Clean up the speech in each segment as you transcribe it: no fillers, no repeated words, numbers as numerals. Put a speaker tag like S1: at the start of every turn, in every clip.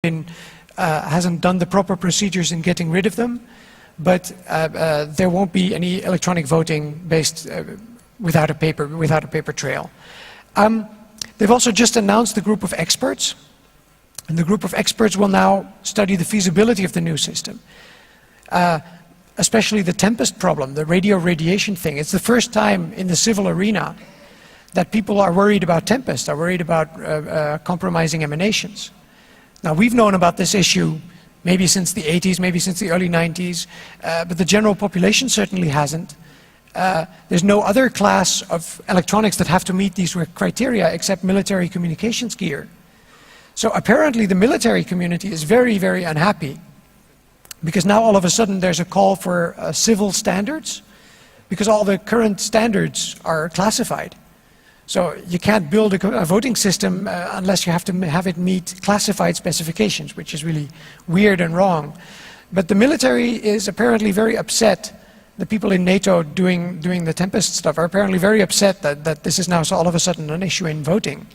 S1: hasn't done the proper procedures in getting rid of them, but there won't be any electronic voting based without a paper trail. They've also just announced the group of experts, and the group of experts will now study the feasibility of the new system, especially the Tempest problem, the radio radiation thing. It's the first time in the civil arena that people are worried about Tempest, are worried about compromising emanations. Now, we've known about this issue maybe since the 80s, maybe since the early 90s, but the general population certainly hasn't. There's no other class of electronics that have to meet these criteria except military communications gear. So apparently the military community is very, very unhappy, because now all of a sudden there's a call for civil standards, because all the current standards are classified. So you can't build a voting system unless you have to have it meet classified specifications, which is really weird and wrong. But the military is apparently very upset. The people in NATO doing the Tempest stuff are apparently very upset that this is now all of a sudden an issue in voting.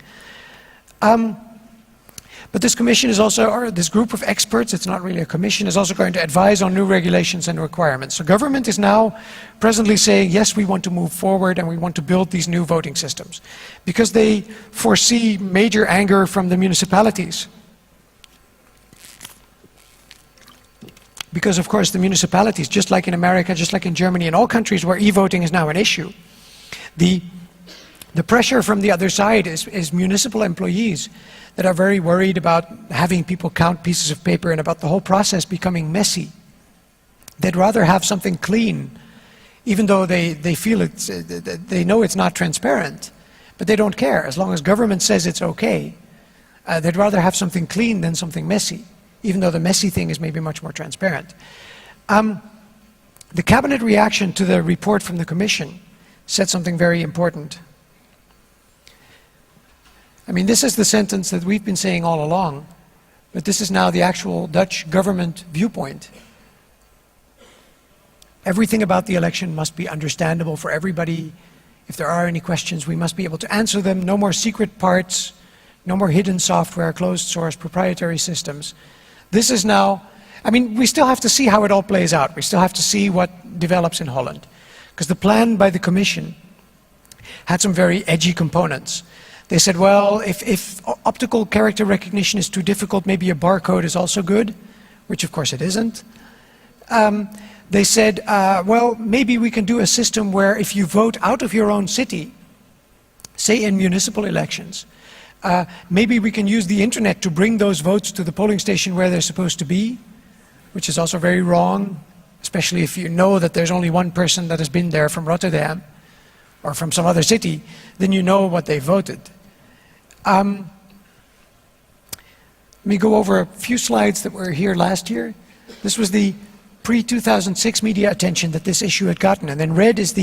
S1: But this commission is also, or this group of experts, it's not really a commission, is also going to advise on new regulations and requirements. So government is now presently saying, yes, we want to move forward and we want to build these new voting systems, because they foresee major anger from the municipalities. Because of course the municipalities, just like in America, just like in Germany, in all countries where e-voting is now an issue, the pressure from the other side is municipal employees that are very worried about having people count pieces of paper and about the whole process becoming messy. They'd rather have something clean, even though they feel they know it's not transparent, but they don't care. As long as government says it's okay, they'd rather have something clean than something messy, even though the messy thing is maybe much more transparent. The cabinet reaction to the report from the Commission said something very important. I mean, this is the sentence that we've been saying all along, but this is now the actual Dutch government viewpoint. Everything about the election must be understandable for everybody. If there are any questions, we must be able to answer them. No more secret parts, no more hidden software, closed source, proprietary systems. This is now, I mean, we still have to see how it all plays out. We still have to see what develops in Holland, because the plan by the Commission had some very edgy components. They said, well, if optical character recognition is too difficult, maybe a barcode is also good, which of course it isn't. They said, well, maybe we can do a system where if you vote out of your own city, say in municipal elections, maybe we can use the internet to bring those votes to the polling station where they're supposed to be, which is also very wrong, especially if you know that there's only one person that has been there from Rotterdam or from some other city, then you know what they voted. Let me go over a few slides that were here last year. This was the pre-2006 media attention that this issue had gotten, and then red is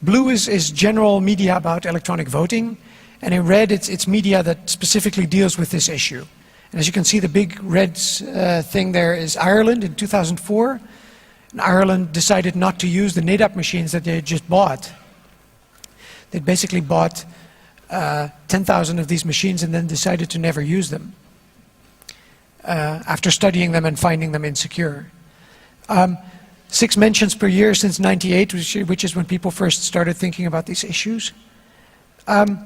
S1: blue is general media about electronic voting, and in red it's media that specifically deals with this issue. And as you can see, the big red thing there is Ireland in 2004, and Ireland decided not to use the NADAP machines that they had just bought. They basically bought 10,000 of these machines and then decided to never use them after studying them and finding them insecure. 6 mentions per year since '98, which is when people first started thinking about these issues. And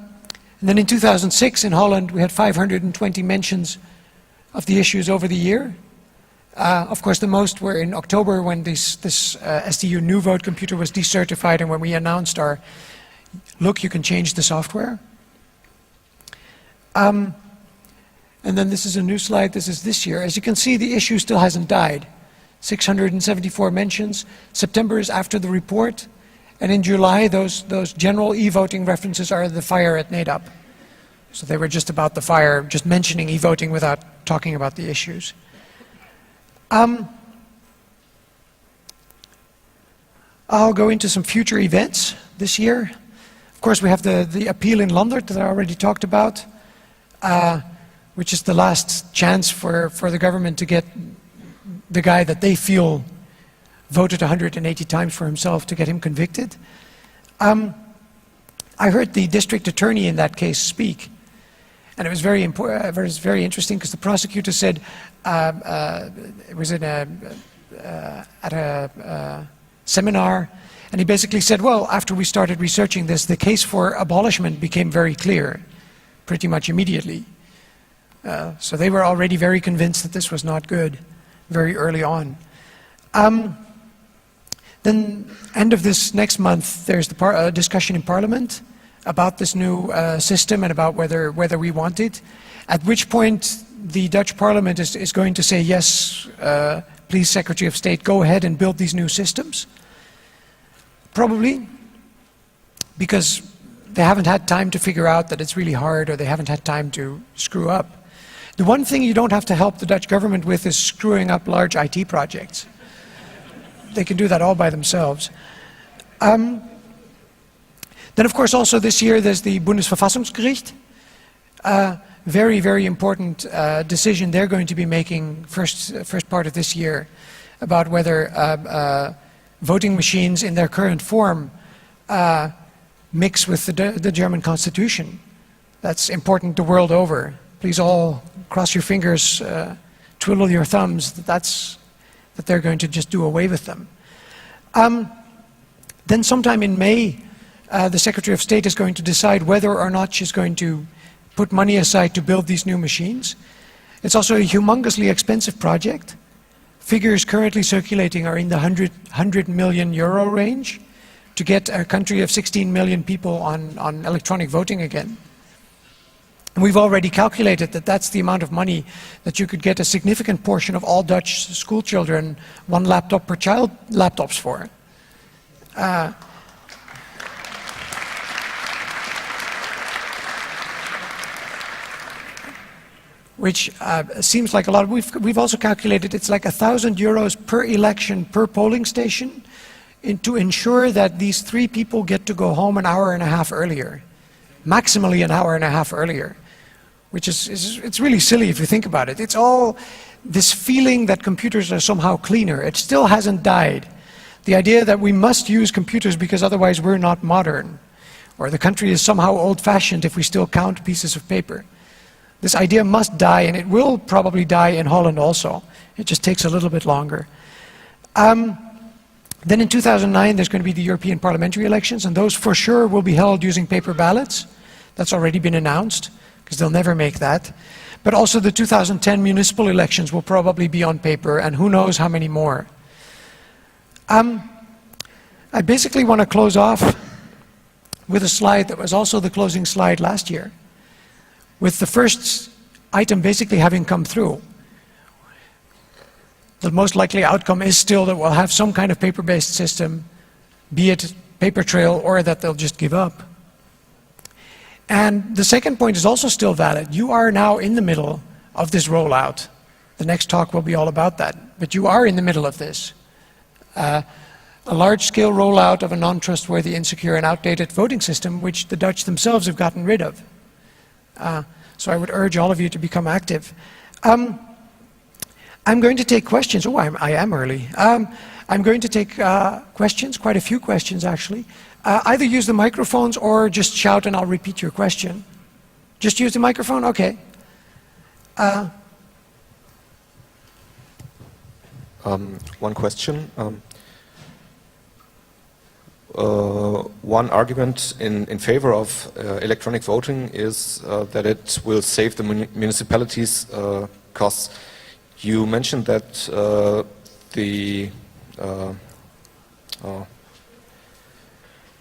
S1: then in 2006 in Holland, we had 520 mentions of the issues over the year. Of course, the most were in October when this SDU new vote computer was decertified and when we announced our look, you can change the software. And then this is a new slide. This is this year. As you can see, the issue still hasn't died. 674 mentions. September is after the report. And in July, those general e-voting references are the fire at NADAP. So they were just about the fire, just mentioning e-voting without talking about the issues. I'll go into some future events this year. Of course, we have the appeal in London that I already talked about, which is the last chance for the government to get the guy that they feel voted 180 times for himself to get him convicted. I heard the district attorney in that case speak, And it was very important. It was very interesting because the prosecutor said it was in at a seminar, and he basically said, well, after we started researching this, the case for abolishment became very clear, pretty much immediately. So they were already very convinced that this was not good very early on. Then, end of this next month, there's the discussion in Parliament about this new system and about whether we want it. At which point, the Dutch Parliament is going to say, yes, please, Secretary of State, go ahead and build these new systems. Probably because they haven't had time to figure out that it's really hard, or they haven't had time to screw up. The one thing you don't have to help the Dutch government with is screwing up large IT projects. They can do that all by themselves. Then, of course, also this year there's the Bundesverfassungsgericht. Very, very important decision they're going to be making first part of this year about whether voting machines in their current form mix with the German Constitution. That's important the world over. Please all cross your fingers, twiddle your thumbs that they're going to just do away with them. Then sometime in May, the Secretary of State is going to decide whether or not she's going to put money aside to build these new machines. It's also a humongously expensive project. Figures currently circulating are in the 100 million euro range to get a country of 16 million people on electronic voting again. And we've already calculated that that's the amount of money that you could get a significant portion of all Dutch school children, one laptop per child, laptops for. Which seems like a lot. We've also calculated it's like €1,000 per election per polling station to ensure that these 3 people get to go home an hour and a half earlier, maximally an hour and a half earlier. Which it's really silly if you think about it. It's all this feeling that computers are somehow cleaner. It still hasn't died. The idea that we must use computers because otherwise we're not modern, or the country is somehow old-fashioned if we still count pieces of paper. This idea must die, and it will probably die in Holland also. It just takes a little bit longer. Then in 2009 there's going to be the European parliamentary elections, and those for sure will be held using paper ballots. That's already been announced, because they'll never make that. But also the 2010 municipal elections will probably be on paper, and who knows how many more. I basically want to close off with a slide that was also the closing slide last year, with the first item basically having come through. The most likely outcome is still that we'll have some kind of paper-based system, be it paper trail or that they'll just give up. And the second point is also still valid. You are now in the middle of this rollout. The next talk will be all about that. But you are in the middle of this. A large-scale rollout of a non-trustworthy, insecure, and outdated voting system, which the Dutch themselves have gotten rid of. So I would urge all of you to become active. I'm going to take questions. Oh, I am early. I'm going to take questions, quite a few questions actually. Either use the microphones or just shout and I'll repeat your question. Just use the microphone? Okay.
S2: One question. One argument in favor of electronic voting is that it will save the municipalities costs. You mentioned that the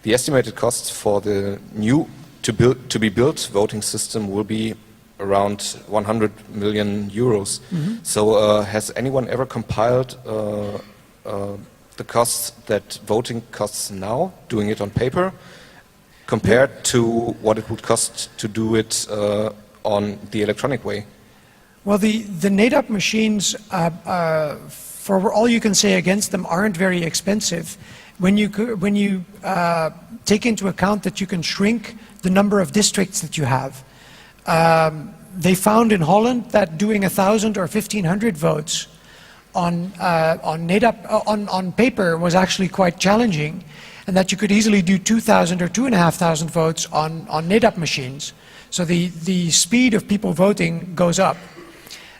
S2: estimated costs for the new to be built voting system will be around 100 million euros. Mm-hmm. So has anyone ever compiled the costs that voting costs now, doing it on paper, compared to what it would cost to do it on the electronic way?
S1: Well, the NADAP machines, for all you can say against them, aren't very expensive. When you take into account that you can shrink the number of districts that you have. They found in Holland that doing 1,000 or 1,500 votes on NADAP on paper was actually quite challenging, and that you could easily do 2,000 or 2,500 votes on NADAP machines. So the speed of people voting goes up.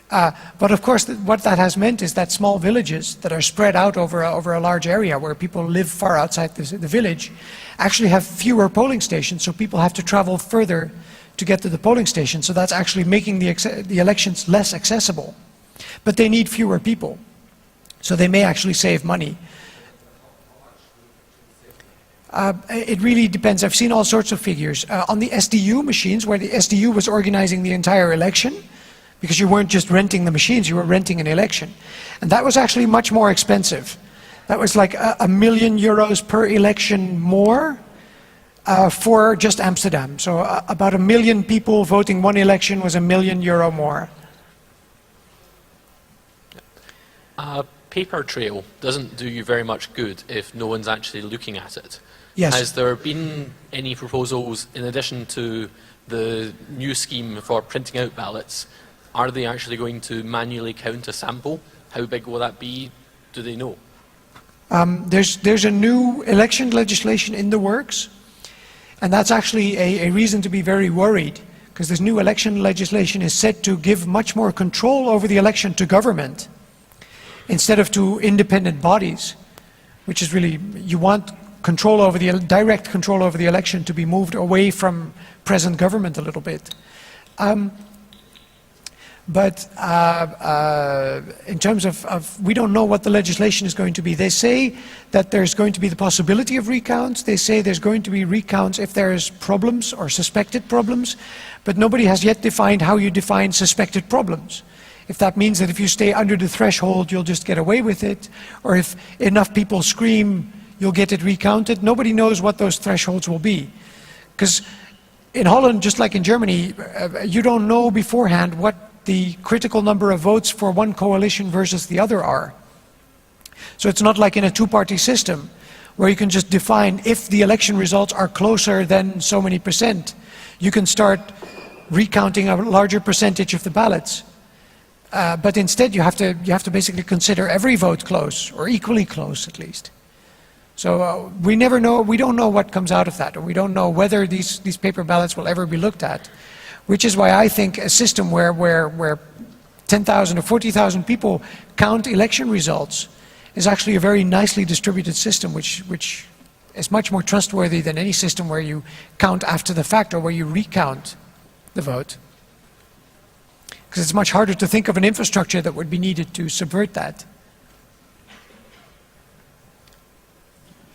S1: But of course, what that has meant is that small villages that are spread out over a large area where people live far outside the village actually have fewer polling stations, so people have to travel further to get to the polling station. So that's actually making the elections less accessible. But they need fewer people, so they may actually save money. It really depends. I've seen all sorts of figures. On the SDU machines, where the SDU was organizing the entire election, because you weren't just renting the machines, you were renting an election. And that was actually much more expensive. That was like €1,000,000 per election more for just Amsterdam. So about 1 million people voting one election was €1,000,000 more.
S3: Paper trail doesn't do you very much good if no one's actually looking at it.
S1: Yes.
S3: Has there been any proposals, in addition to the new scheme for printing out ballots, are they actually going to manually count a sample? How big will that be? Do they know?
S1: There's a new election legislation in the works, and that's actually a reason to be very worried, because this new election legislation is set to give much more control over the election to government instead of to independent bodies, which is really, you want control over direct control over the election to be moved away from present government a little bit. But in terms of, we don't know what the legislation is going to be. They say that there's going to be the possibility of recounts. They say there's going to be recounts if there's problems or suspected problems, but nobody has yet defined how you define suspected problems. If that means that if you stay under the threshold, you'll just get away with it, or if enough people scream, you'll get it recounted. Nobody knows what those thresholds will be. Because in Holland, just like in Germany, you don't know beforehand what the critical number of votes for one coalition versus the other are. So it's not like in a two-party system where you can just define if the election results are closer than so many percent, you can start recounting a larger percentage of the ballots. But instead you have to basically consider every vote close, or equally close at least. So we never know, we don't know what comes out of that, or we don't know whether these paper ballots will ever be looked at. Which is why I think a system where 10,000 or 40,000 people count election results is actually a very nicely distributed system, which is much more trustworthy than any system where you count after the fact or where you recount the vote. Because it's much harder to think of an infrastructure that would be needed to subvert that.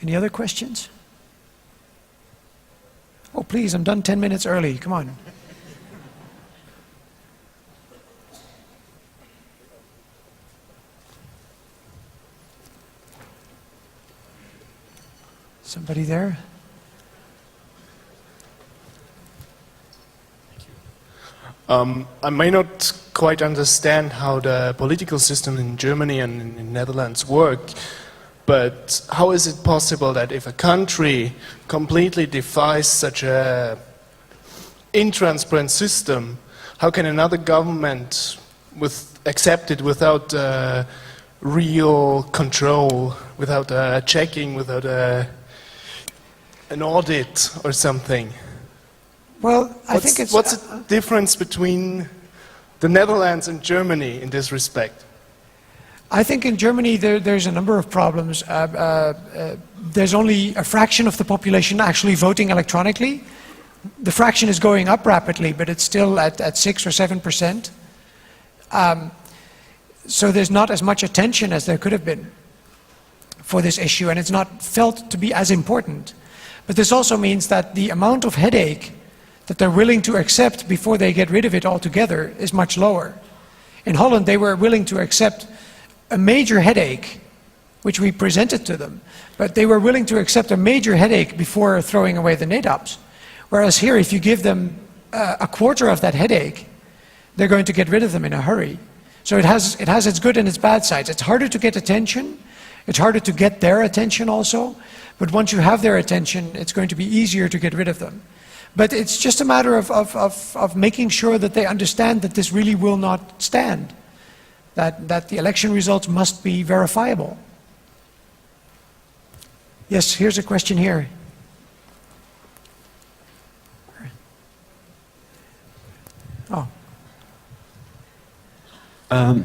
S1: Any other questions? Oh, please, I'm done 10 minutes early. Come on. Somebody there?
S4: I may not quite understand how the political system in Germany and in the Netherlands work, but how is it possible that if a country completely defies such a intransparent system, how can another government accept it without real control, without checking, without an audit or something?
S1: Well, I think it's...
S4: What's the difference between the Netherlands and Germany in this respect?
S1: I think in Germany there's a number of problems. There's only a fraction of the population actually voting electronically. The fraction is going up rapidly, but it's still at 6 or 7%. So there's not as much attention as there could have been for this issue, and it's not felt to be as important. But this also means that the amount of headache that they're willing to accept before they get rid of it altogether is much lower. In Holland, they were willing to accept a major headache, which we presented to them, but they were willing to accept a major headache before throwing away the NADAPs. Whereas here, if you give them a quarter of that headache, they're going to get rid of them in a hurry. So it has its good and its bad sides. It's harder to get attention, it's harder to get their attention also, but once you have their attention, it's going to be easier to get rid of them. But it's just a matter of making sure that they understand that this really will not stand, that the election results must be verifiable. Yes, here's a question here.
S5: Um,